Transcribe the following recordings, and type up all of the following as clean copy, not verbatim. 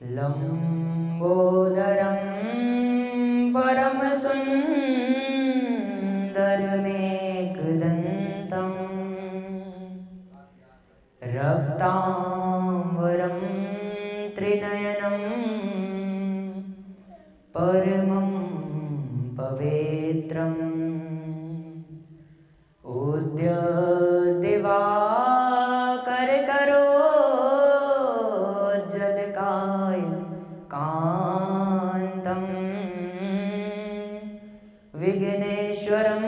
लंबोदरम परम सुंदरमेकदंतं रक्तांबरं त्रिनयनं परमं पवित्रम् उद्यदिवाकरकरोज्ज्वलकाय कान्तं विघ्नेश्वरं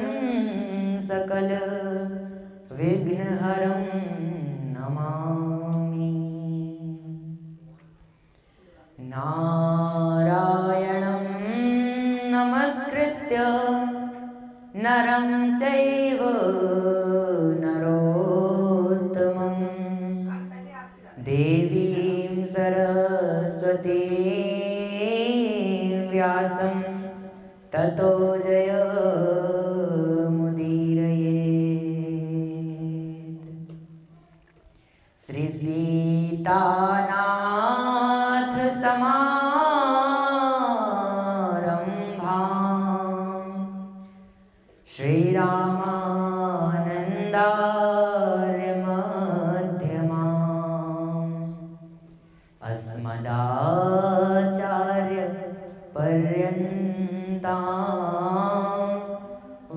सकल विघ्नहरं नमामि। नारायणं नमस्कृत्य नरं चैव नरोत्तमं देवीं सरस्वतीं व्यासं ततो जयमुदीरयेत्। श्री सीतानाथ समारंभां श्रीरामानन्दार्य मध्यमाम् अस्मदाचार्य पर्यन्तां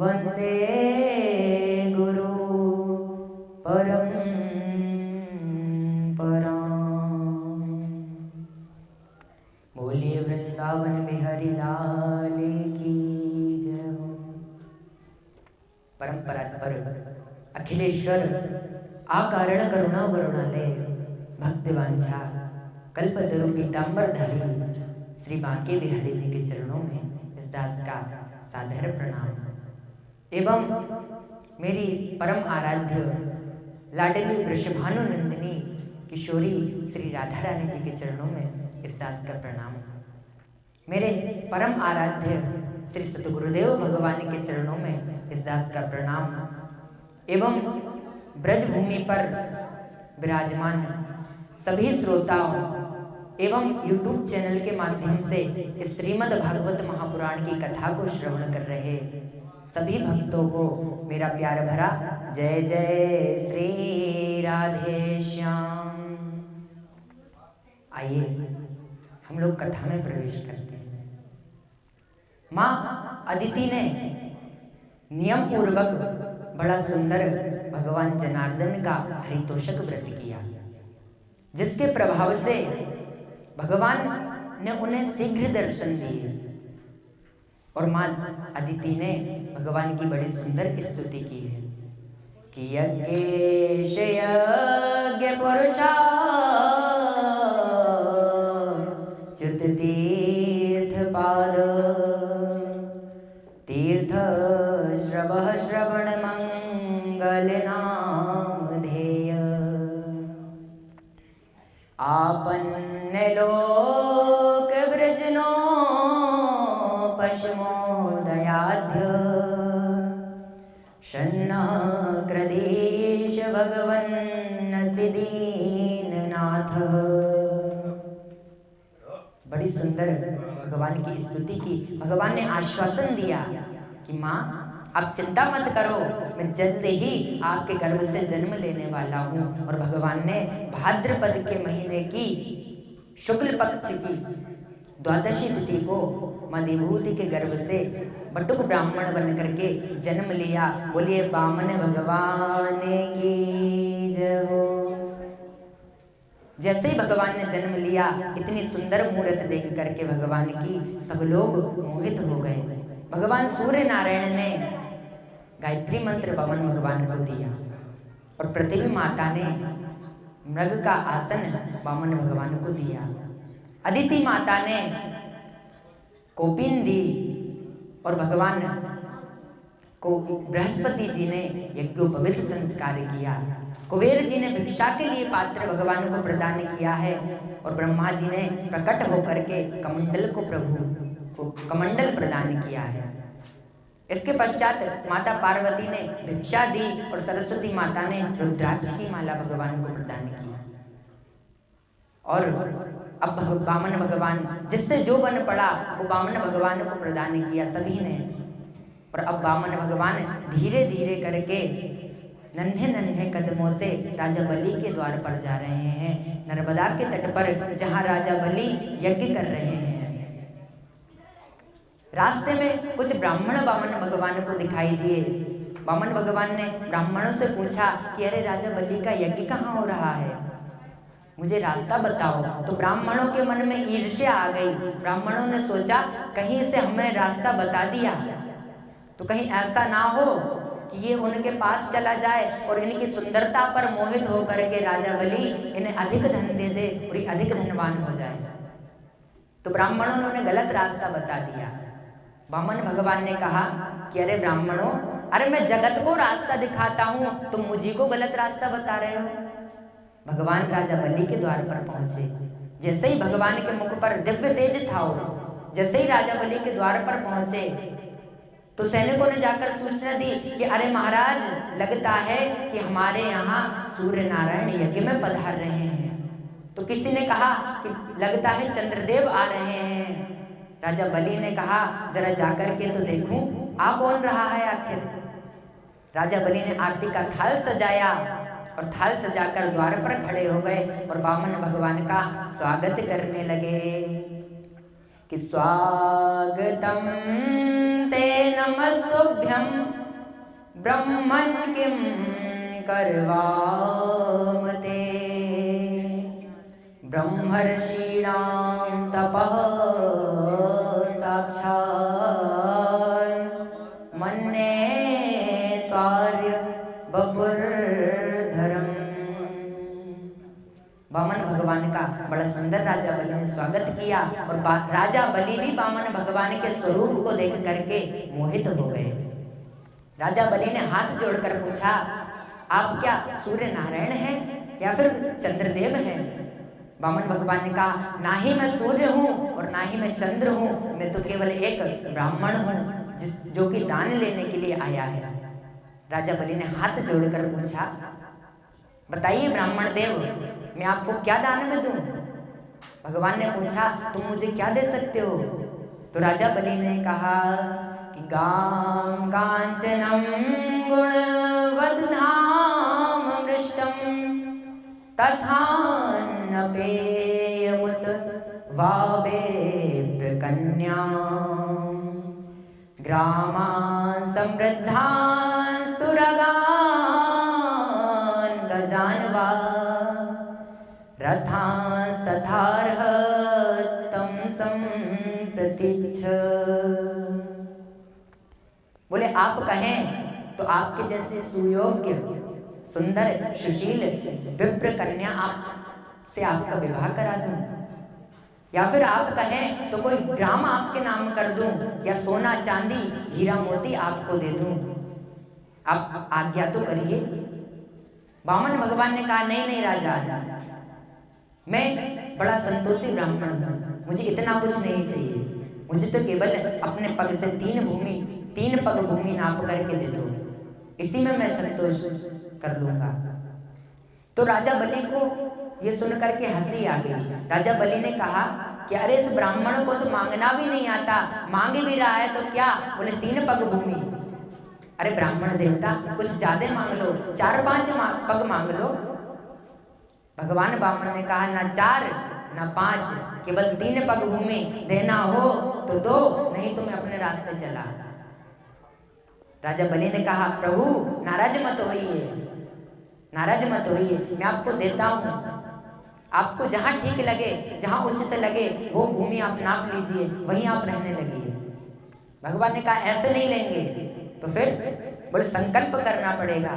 वन्दे गुरु परम्पराम्। बोलिए वृंदावन बिहारी लाल की जय हो। परंपरा पर अखिलेश्वर आकारण करुणा वरुणालय भक्तिवांछा कल्पतरु पीतांबरधारी श्री बांके बिहारी जी के चरणों में इस दास का सादर प्रणाम एवं मेरी परम आराध्य लाडली वृषभानु नंदिनी किशोरी श्री राधा रानी जी के चरणों में इस दास का प्रणाम। मेरे परम आराध्य श्री सतगुरुदेव भगवान के चरणों में इस दास का प्रणाम एवं ब्रज भूमि पर विराजमान सभी श्रोताओं एवं YouTube चैनल के माध्यम से इस श्रीमद् भागवत महापुराण की कथा को श्रवण कर रहे सभी भक्तों को मेरा प्यार भरा जय जय श्री राधे श्याम। आइए हम लोग कथा में प्रवेश करते हैं। माँ अदिति ने नियम पूर्वक बड़ा सुंदर भगवान जनार्दन का हरितोषक व्रत किया, जिसके प्रभाव से भगवान ने उन्हें शीघ्र दर्शन दिए और माँ अदिति ने भगवान की बड़ी सुंदर स्तुति की है कि यज्ञेश यज्ञ पुरुषा च्युत तीर्थ पाद तीर्थ श्रवः श्रवण मंगल नामधेय आपन्ने लोक वृजनो पश्मोदयाध्य शन्नः क्रदेश भगवन्नसि दीननाथ। बड़ी सुंदर भगवान की स्तुति की। भगवान ने आश्वासन दिया कि माँ आप चिंता मत करो, मैं जल्द ही आपके गर्भ से जन्म लेने वाला हूँ। और भगवान ने भाद्रपद के महीने की शुक्ल पक्ष की द्वादशी तिथि को मदिभूति के गर्भ से बटुक ब्राह्मण बन करके जन्म लिया। बोलिए बामन भगवान की जय हो। जैसे ही भगवान ने जन्म लिया, इतनी सुंदर मूर्त देख करके भगवान की सब लोग मोहित हो गए। भगवान सूर्य नारायण ने गायत्री मंत्र पवन भगवान को दिया और पृथ्वी माता ने मृग का आसन वामन भगवान को दिया। अदिति माता ने कोपिन दी और भगवान को बृहस्पति जी ने यज्ञोपवीत संस्कार किया। कुबेर जी ने भिक्षा के लिए पात्र भगवान को प्रदान किया है और ब्रह्मा जी ने प्रकट होकर के कमंडल को प्रभु को कमंडल प्रदान किया है। इसके पश्चात माता पार्वती ने भिक्षा दी और सरस्वती माता ने रुद्राक्ष की माला भगवान को प्रदान की। और अब वामन भगवान जिससे जो वन पड़ा वो वामन भगवान को प्रदान किया सभी ने। और अब वामन भगवान धीरे धीरे करके नन्हे नन्हे कदमों से राजा बलि के द्वार पर जा रहे हैं, नर्मदा के तट पर जहां राजा बलि यज्ञ कर रहे हैं। रास्ते में कुछ ब्राह्मण वामन भगवान को दिखाई दिए। वामन भगवान ने ब्राह्मणों से पूछा कि अरे राजा बलि का यज्ञ कहाँ हो रहा है, मुझे रास्ता बताओ। तो ब्राह्मणों के मन में ईर्ष्या आ गई। ब्राह्मणों ने सोचा कहीं से हमने रास्ता बता दिया तो कहीं ऐसा ना हो कि ये उनके पास चला जाए और इनकी सुंदरता पर मोहित होकर के राजा बलि इन्हें अधिक धन दे दे और ये अधिक धनवान हो जाए। तो ब्राह्मणों ने उन्हें गलत रास्ता बता दिया। वामन भगवान ने कहा कि अरे ब्राह्मणों, अरे मैं जगत को रास्ता दिखाता हूँ, तुम मुझी को गलत रास्ता बता रहे हो। भगवान राजा बलि के द्वार पर पहुंचे। जैसे ही भगवान के मुख पर दिव्य तेज था, जैसे ही राजा बलि के द्वार पर पहुंचे तो सैनिकों ने जाकर सूचना दी कि अरे महाराज, लगता है कि हमारे यहाँ सूर्य नारायण यज्ञ में पधार रहे हैं। तो किसी ने कहा कि लगता है चंद्रदेव आ रहे हैं। राजा बलि ने कहा जरा जाकर के तो देखूं आ कौन रहा है आखिर। राजा बलि ने आरती का थाल सजाया और थाल सजाकर द्वार पर खड़े हो गए और वामन भगवान का स्वागत करने लगे कि स्वागतम ते नमस्तुभ्यं ब्रह्मन् किं करवाम ते ब्रह्मर्षीणां तपः साक्षात् मन्ये त्वार्य बपुर्धरम्। वामन भगवान का बड़ा सुंदर राजा बलि ने स्वागत किया और राजा बलि भी वामन भगवान के स्वरूप को देख करके मोहित हो गए। राजा बलि ने हाथ जोड़कर पूछा, आप क्या सूर्य नारायण हैं या फिर चंद्रदेव हैं? वामन भगवान ने कहा, ना ही मैं सूर्य हूँ और ना ही मैं चंद्र हूँ, मैं तो केवल एक ब्राह्मण हूँ जो कि दान लेने के लिए आया है। राजा बलि ने हाथ जोड़कर पूछा, बताइए ब्राह्मण देव, मैं आपको क्या दान में दूं? भगवान ने पूछा, तुम मुझे क्या दे सकते हो? तो राजा बलि ने कहा कि गां कांचनम गुणवद्धाम मृष्टम तथा न पेयमुत वावे प्रकन्याम ग्रामान् समृद्धान् स्तुरगान् गजान्वा रथांस्तथार्हतं सम्प्रतीच्छ। बोले आप कहें तो आपके जैसे सुयोग्य सुंदर सुशील विप्र कन्या आप से आपका विवाह करा दूं, या फिर आप कहें तो कोई ग्राम आपके नाम कर दूं या सोना चांदी हीरा मोती आपको दे दूं, आप आज्ञा तो करिए। वामन भगवान ने कहा, नहीं नहीं राजा, मैं बड़ा संतोषी ब्राह्मण हूँ, मुझे इतना कुछ नहीं चाहिए, मुझे तो केवल अपने पग से 3 पग भूमि नाप करके दे दो, इसी में मैं संतोष कर लूंगा। तो राजा बलि को ये सुन करके हंसी आ गई। राजा बलि ने कहा कि अरे इस ब्राह्मण को तो मांगना भी नहीं आता, मांग भी रहा है तो क्या? बोले 3 पग भूमि। अरे ब्राह्मण देवता कुछ ज्यादा मांग लो, 4-5 पग मांग लो। भगवान वामन ने कहा, ना 4 ना 5, केवल 3 पग भूमि देना हो तो दो, नहीं तो मैं अपने रास्ते चला। राजा बलि ने कहा, प्रभु नाराज मत होइए, नाराज मत होइए, मैं आपको देता हूँ, आपको जहाँ ठीक लगे, जहाँ उचित लगे वो भूमि आप नाप लीजिए, वहीं आप रहने लगिए। भगवान ने कहा, ऐसे नहीं लेंगे। तो फिर बोले संकल्प करना पड़ेगा,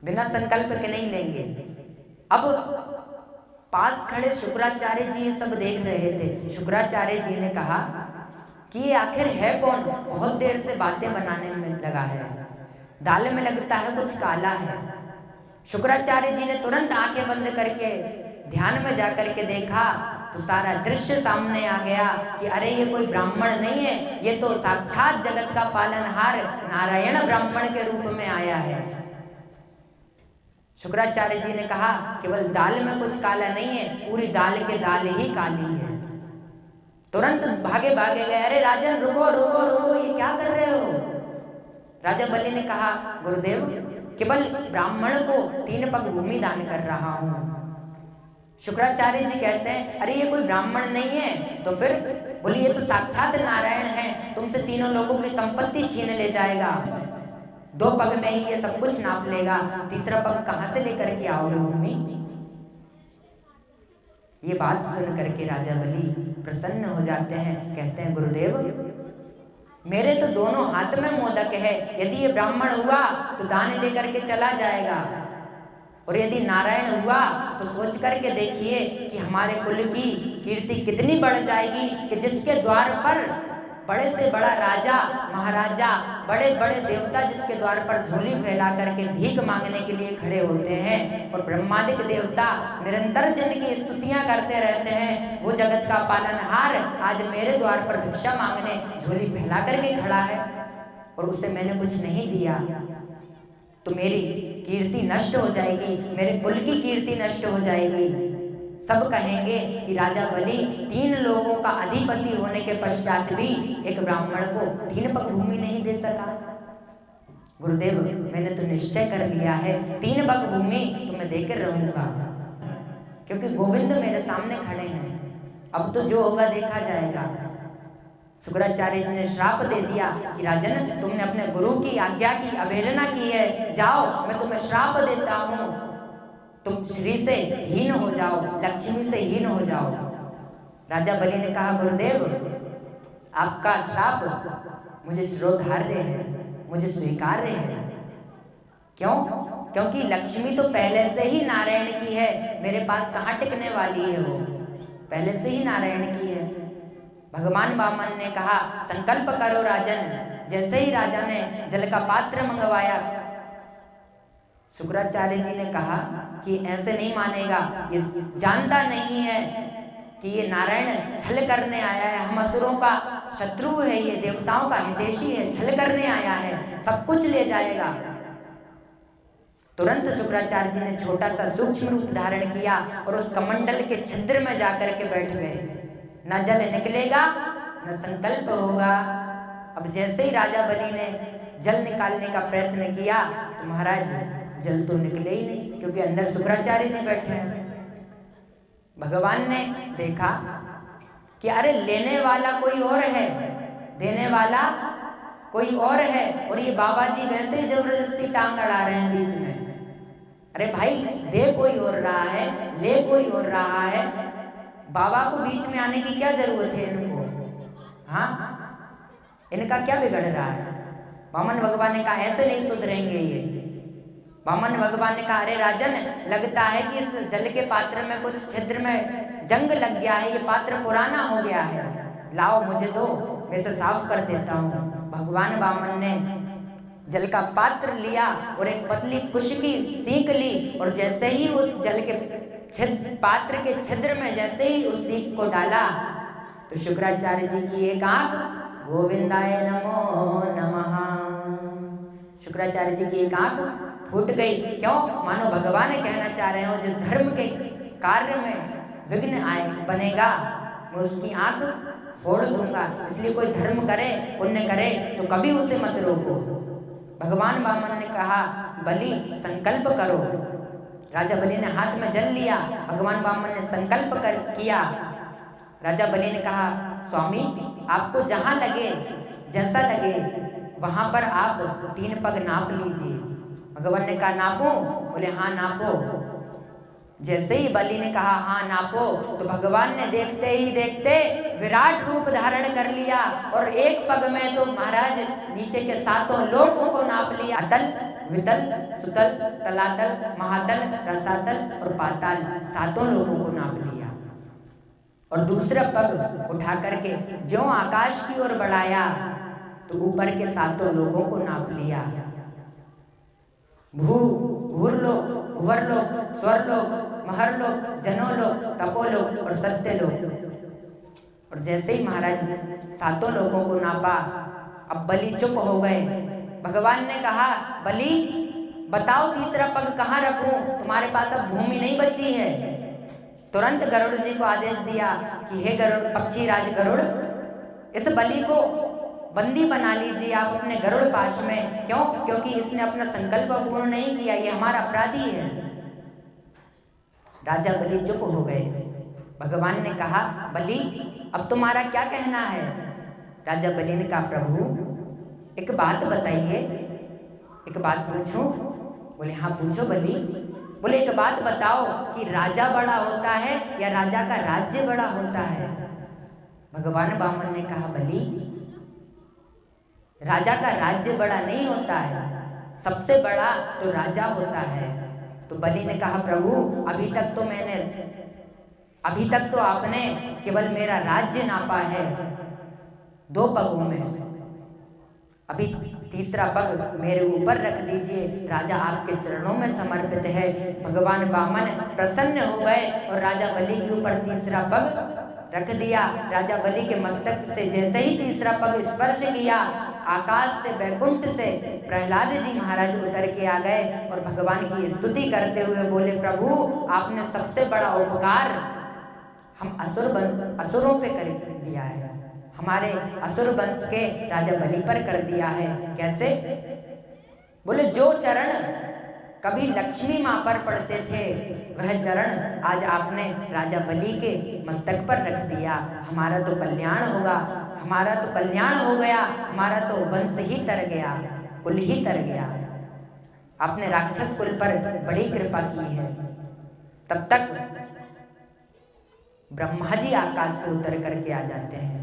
बिना संकल्प के नहीं लेंगे। अब पास खड़े शुक्राचार्य जी ये सब देख रहे थे। शुक्राचार्य जी ने कहा कि ये आखिर है कौन? बहुत देर से बातें बनाने में लगा है, दाल में लगता है कुछ काला है। शुक्राचार्य जी ने तुरंत आंखें बंद करके ध्यान में जाकर के देखा तो सारा दृश्य सामने आ गया कि अरे ये कोई ब्राह्मण नहीं है, ये तो साक्षात जगत का पालनहार नारायण ब्राह्मण के रूप में आया है। शुक्राचार्य जी ने कहा केवल दाल में कुछ काला नहीं है, पूरी दाल के दाल ही काली है। तुरंत भागे भागे गए, अरे राजन रुको रुको रुको, ये क्या कर रहे हो? राजा बलि ने कहा गुरुदेव, केवल ब्राह्मण को 3 पग भूमि दान कर रहा हूं। शुक्राचार्य जी कहते हैं अरे ये कोई ब्राह्मण नहीं है, तो फिर बोले ये तो साक्षात नारायण है, तुमसे तीनों लोगों की संपत्ति छीन ले जाएगा, 2 पग में ही ये सब कुछ नाप लेगा, तीसरा पग कहां से लेकर के आओगे भूमि? ये बात सुन करके राजा बलि प्रसन्न हो जाते हैं, कहते हैं गुरुदेव मेरे तो दोनों हाथ में मोदक है, यदि ये ब्राह्मण हुआ तो दान लेकर के चला जाएगा, और यदि नारायण हुआ तो सोच करके देखिए कि हमारे कुल की कीर्ति कितनी बढ़ जाएगी कि जिसके द्वार पर बड़े से बड़ा राजा महाराजा बड़े बड़े देवता जिसके द्वार पर झोली फैला करके भीख मांगने के लिए खड़े होते हैं, और ब्रह्मादिक देवता निरंतर जिनकी स्तुतियां करते रहते हैं, वो जगत का पालनहार आज मेरे द्वार पर भिक्षा मांगने झोली फैला करके खड़ा है, और उसे मैंने कुछ नहीं दिया तो मेरी कीर्ति नष्ट हो जाएगी, मेरे कुल की कीर्ति नष्ट हो जाएगी। सब कहेंगे कि राजा बलि 3 लोगों का अधिपति होने के पश्चात भी एक ब्राह्मण को 3 पग भूमि नहीं दे सका। गुरुदेव मैंने तो निश्चय कर लिया है, 3 पग भूमि तो मैं देकर रहूंगा, क्योंकि गोविंद मेरे सामने खड़े हैं, अब तो जो होगा देखा जाएगा। शुक्राचार्य जी ने श्राप दे दिया कि राजन तुमने अपने गुरु की आज्ञा की अवहेलना की है, जाओ मैं तुम्हें श्राप देता हूं, तुम श्री से हीन हो जाओ, लक्ष्मी से हीन हो जाओ। राजा बलि ने कहा गुरुदेव आपका श्राप मुझे श्रोधार्य है, मुझे स्वीकार्य है। क्यों? क्योंकि लक्ष्मी तो पहले से ही नारायण की है, मेरे पास कहाँ टिकने वाली है, वो पहले से ही नारायण की है। भगवान वामन ने कहा संकल्प करो राजन। जैसे ही राजा ने जल का पात्र मंगवाया, शुक्राचार्य जी ने कहा कि ऐसे नहीं मानेगा, ये जानता नहीं है कि ये नारायण छल करने आया है, हम असुरों का शत्रु है, ये देवताओं का हितैषी है, छल करने आया है, सब कुछ ले जाएगा। तुरंत शुक्राचार्य जी ने छोटा सा सूक्ष्म रूप धारण किया और उस कमंडल के छिद्र में जाकर के बैठ गए। न जल निकलेगा न संकल्प होगा। अब जैसे ही राजा बलि ने जल निकालने का प्रयत्न किया तो महाराज जल तो निकले ही नहीं, क्योंकि अंदर शुक्राचार्य जी बैठे हैं। भगवान ने देखा कि अरे लेने वाला कोई और है, देने वाला कोई और है, और ये बाबा जी वैसे ही जबरदस्ती टांग अड़ा रहे हैं बीच में। अरे भाई दे कोई और रहा है, ले कोई और रहा है, बाबा को बीच में आने की क्या जरूरत है इनको? हाँ, इनका क्या बिगड़ रहा है? वामन भगवान ने कहा ऐसे नहीं सुधरेंगे ये। वामन भगवान ने कहा अरे राजन लगता है कि इस जल के पात्र में कुछ छिद्र में जंग लग गया है, ये पात्र पुराना हो गया है, लाओ मुझे दो, मैं इसे साफ कर देता हूँ। भगवान वामन ने जल का पात्र लिया और एक पतली कुश की सीख ली, और जैसे ही उस जल के पात्र के छिद्र में जैसे ही उस सीख को डाला तो शुक्राचार्य जी की एक आंख गोविंदाय नमो नमः, शुक्राचार्य जी की एक आंख फूट गई। क्यों? मानो भगवान कहना चाह रहे हो जो धर्म के कार्य में विघ्न आए बनेगा मैं उसकी आंख फोड़ दूंगा, इसलिए कोई धर्म करे पुण्य करे तो कभी उसे मत रोको। भगवान वामन ने कहा बलि संकल्प करो। राजा बलि ने हाथ में जल लिया, भगवान वामन ने संकल्प किया। राजा बलि ने कहा स्वामी आपको जहां लगे जैसा लगे वहां पर आप 3 पग नाप लीजिए। भगवान ने कहा नापो? बोले हाँ नापो। जैसे ही बलि ने कहा हाँ नापो तो भगवान ने देखते ही देखते विराट रूप धारण कर लिया, और एक पग में तो महाराज नीचे के 7 लोकों को नाप लिया। अतल वितल सुतल तलातल महातल रसातल और पाताल 7 लोगों को नाप लिया, और दूसरा पग उठा करके ज्यों आकाश की ओर बढ़ाया तो ऊपर के 7 लोगों को नाप लिया। भूरलोक भुवरलोक स्वर्लोक महरलोक जनोलोक तपोलोक और सत्यलोक। और जैसे ही महाराज 7 लोगों को नापा अब बलि चुप हो गए। भगवान ने कहा बलि बताओ तीसरा पग कहाँ रखूं, तुम्हारे पास अब भूमि नहीं बची है। तुरंत गरुड़ जी को आदेश दिया कि हे गरुड़, पक्षी राज गरुड़, इस बलि को बंदी बना लीजिए आप अपने गरुड़ पाश में। क्यों? क्योंकि इसने अपना संकल्प पूर्ण नहीं किया, ये हमारा अपराधी है। राजा बलि चुप हो गए। भगवान ने कहा, बलि अब तुम्हारा क्या कहना है? राजा बलि ने कहा, प्रभु एक बात बताइए, एक बात पूछूं? बोले हाँ पूछो बलि। बोले एक बात बताओ कि राजा बड़ा होता है या राजा का राज्य बड़ा होता है? भगवान वामन ने कहा, बलि राजा का राज्य बड़ा नहीं होता है, सबसे बड़ा तो राजा होता है। तो बलि ने कहा, प्रभु अभी तक तो आपने केवल मेरा राज्य नापा है 2 पगों में, अभी तीसरा पग मेरे ऊपर रख दीजिए, राजा आपके चरणों में समर्पित है। भगवान वामन प्रसन्न हो गए और राजा बलि के ऊपर तीसरा पग रख दिया। राजा बलि के मस्तक से जैसे ही तीसरा पग स्पर्श किया, आकाश से, वैकुंठ से प्रहलाद जी महाराज उतर के आ गए और भगवान की स्तुति करते हुए बोले, प्रभु आपने सबसे बड़ा उपकार हम असुरों पे कर दिया है, हमारे असुर वंश के राजा बलि पर कर दिया है। कैसे? बोले जो चरण कभी लक्ष्मी मां पर पड़ते थे, वह चरण आज आपने राजा बलि के मस्तक पर रख दिया। हमारा तो कल्याण होगा, हमारा तो कल्याण हो गया, हमारा तो वंश ही तर गया, कुल ही तर गया। आपने राक्षस कुल पर बड़ी कृपा की है। तब तक ब्रह्मा जी आकाश से उतर करके आ जाते हैं।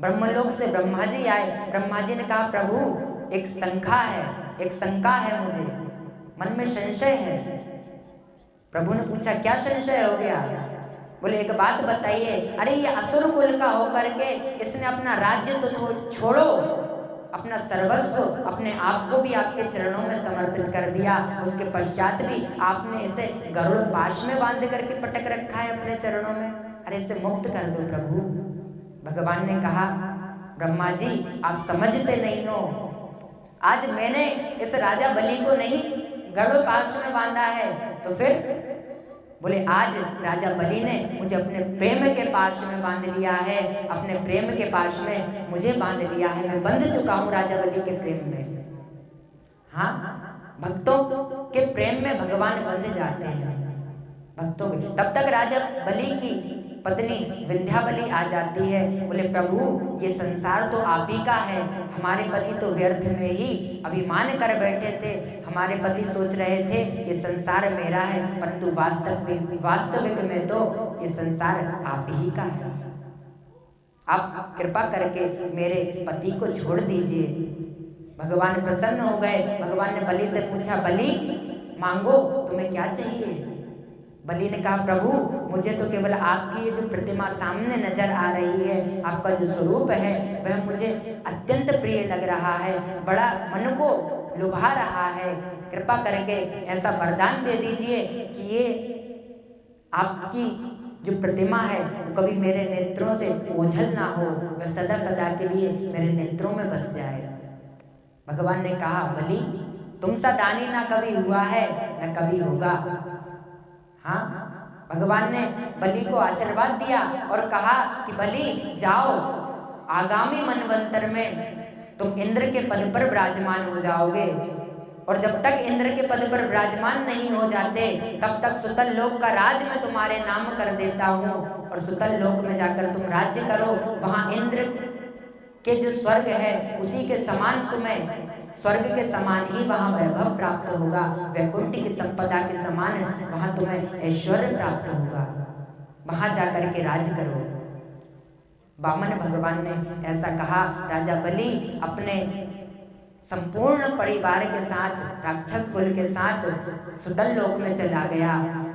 ब्रह्मलोक से ब्रह्मा जी आए। ब्रह्मा जी ने कहा, प्रभु एक शंका है मुझे, मन में संशय है। प्रभु ने पूछा, क्या संशय हो गया? बोले एक बात बताइए। अरे ये असुर कुल का होकर के इसने अपना राज्य तो छोड़ो, अपना सर्वस्व, अपने आप को भी आपके चरणों में समर्पित कर दिया। उसके पश्चात भी आपने इसे गरुड़ पाश में बांध करके पटक रखा है अपने चरणों में। अरे इसे मुक्त कर दो प्रभु। भगवान ने कहा, ब्रह्मा जी आप समझते नहीं हो, आज मैंने इस राजा बलि को नहीं गरुड़ पाश में बांधा है तो फिर? बोले आज राजा बलि ने मुझे अपने प्रेम के पाश में बांध लिया है, अपने प्रेम के पाश में मुझे बांध लिया है, मैं बंध चुका हूं राजा बलि के प्रेम में। हाँ, भक्तों के प्रेम में भगवान बंध जाते हैं भक्तों के। तब तक राजा बलि की पत्नी विंध्यावली आ जाती है। बोले प्रभु ये संसार तो आप ही का है, हमारे पति तो व्यर्थ में ही अभिमान कर बैठे थे, हमारे पति सोच रहे थे ये संसार मेरा है, परंतु वास्तविक में तो ये संसार आप ही का है। आप कृपा करके मेरे पति को छोड़ दीजिए। भगवान प्रसन्न हो गए। भगवान ने बलि से पूछा, बलि मांगो, तुम्हें क्या चाहिए? बलि ने कहा, प्रभु मुझे तो केवल आपकी ये जो प्रतिमा सामने नजर आ रही है, आपका जो स्वरूप है वह मुझे अत्यंत प्रिय लग रहा है, बड़ा मन को लुभा रहा है। कृपा करके ऐसा वरदान दे दीजिए कि ये आपकी जो प्रतिमा है वो कभी मेरे नेत्रों से ओझल ना हो, वह सदा सदा के लिए मेरे नेत्रों में बस जाए। भगवान ने कहा, बलि तुम सा दानी ना कभी हुआ है न कभी होगा। हाँ, भगवान ने बलि को आशीर्वाद दिया और कहा कि बलि जाओ, आगामी मनवंतर में तुम इंद्र के पद पर विराजमान हो जाओगे, और जब तक इंद्र के पद पर विराजमान नहीं हो जाते तब तक सुतल लोक का राज मैं तुम्हारे नाम कर देता हूँ, और सुतल लोक में जाकर तुम राज्य करो। वहां इंद्र के जो स्वर्ग है उसी के समान तुम्हें, स्वर्ग के समान ही वहां वैभव प्राप्त होगा, वैकुंठ की संपदा के समान वहां तुम्हें ऐश्वर्य प्राप्त होगा, वहां जाकर के राज करो। वामन भगवान ने ऐसा कहा। राजा बलि अपने संपूर्ण परिवार के साथ, राक्षस कुल के साथ सुतल लोक में चला गया,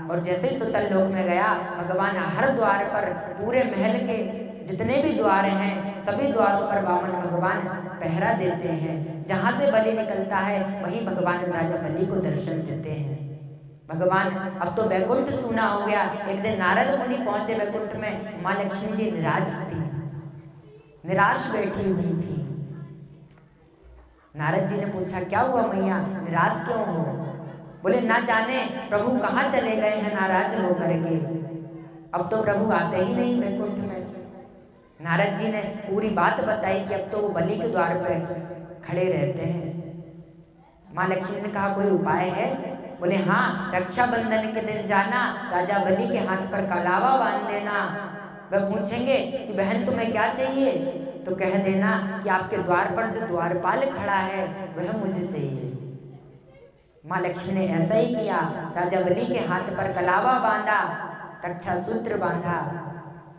और जैसे ही सुतल लोक में गया, भगवान हर द्वार पर, पूरे महल के जितने भी द्वार हैं सभी द्वारों पर वामन भगवान पहरा देते हैं। जहां से बलि निकलता है वहीं भगवान राजा बलि को दर्शन देते हैं। भगवान अब तो वैकुंठ सूना हो गया। एक दिन नारद मुनि पहुंचे वैकुंठ में, मां लक्ष्मी जी निराश बैठी हुई थी। नारद जी ने पूछा, क्या हुआ मैया, निराश क्यों हो? बोले ना जाने प्रभु कहाँ चले गए हैं नाराज होकर के, अब तो प्रभु आते ही नहीं वैकुंठ में। नारद जी ने पूरी बात बताई कि अब तो वो बलि के द्वार पे खड़े रहते हैं। माँ लक्ष्मी ने कहा कोई उपाय है? बोले हाँ, रक्षाबंधन के दिन जाना, राजा बलि के हाथ पर कलावा बांध देना। वह पूछेंगे कि बहन तुम्हें क्या चाहिए, तो कह देना कि आपके द्वार पर जो द्वारपाल खड़ा है वह मुझे चाहिए। माँ लक्ष्मी ने ऐसा ही किया, राजा बलि के हाथ पर कलावा बांधा, रक्षा सूत्र बांधा।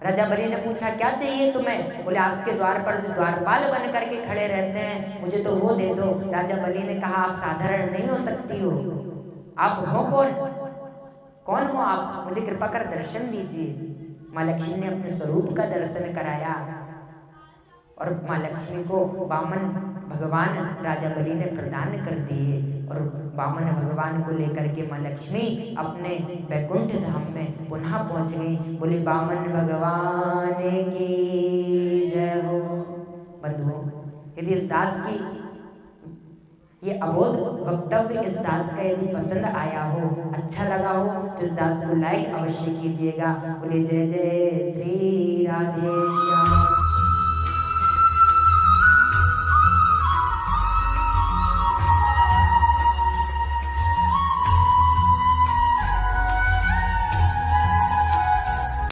राजा बलि ने पूछा क्या चाहिए तुम्हें? बोले आपके द्वार पर जो द्वारपाल बन करके खड़े रहते हैं मुझे तो वो दे दो। राजा बलि ने कहा आप साधारण नहीं हो सकती हो, आप हो कौन? कौन हो आप? मुझे कृपा कर दर्शन दीजिए। माँ लक्ष्मी ने अपने स्वरूप का दर्शन कराया और माँ लक्ष्मी को वामन भगवान राजा बलि ने प्रदान कर दिए और वामन भगवान को लेकर के माँ लक्ष्मी अपने वैकुंठ धाम में पुनः पहुंच गई। बोली वामन भगवान की जय हो। बंधुओं, यदि इस दास की ये अबोध वक्तव्य इस दास का यदि पसंद आया हो, अच्छा लगा हो, तो इस दास को लाइक अवश्य कीजिएगा। बोले जय जय श्री राधेश्याम।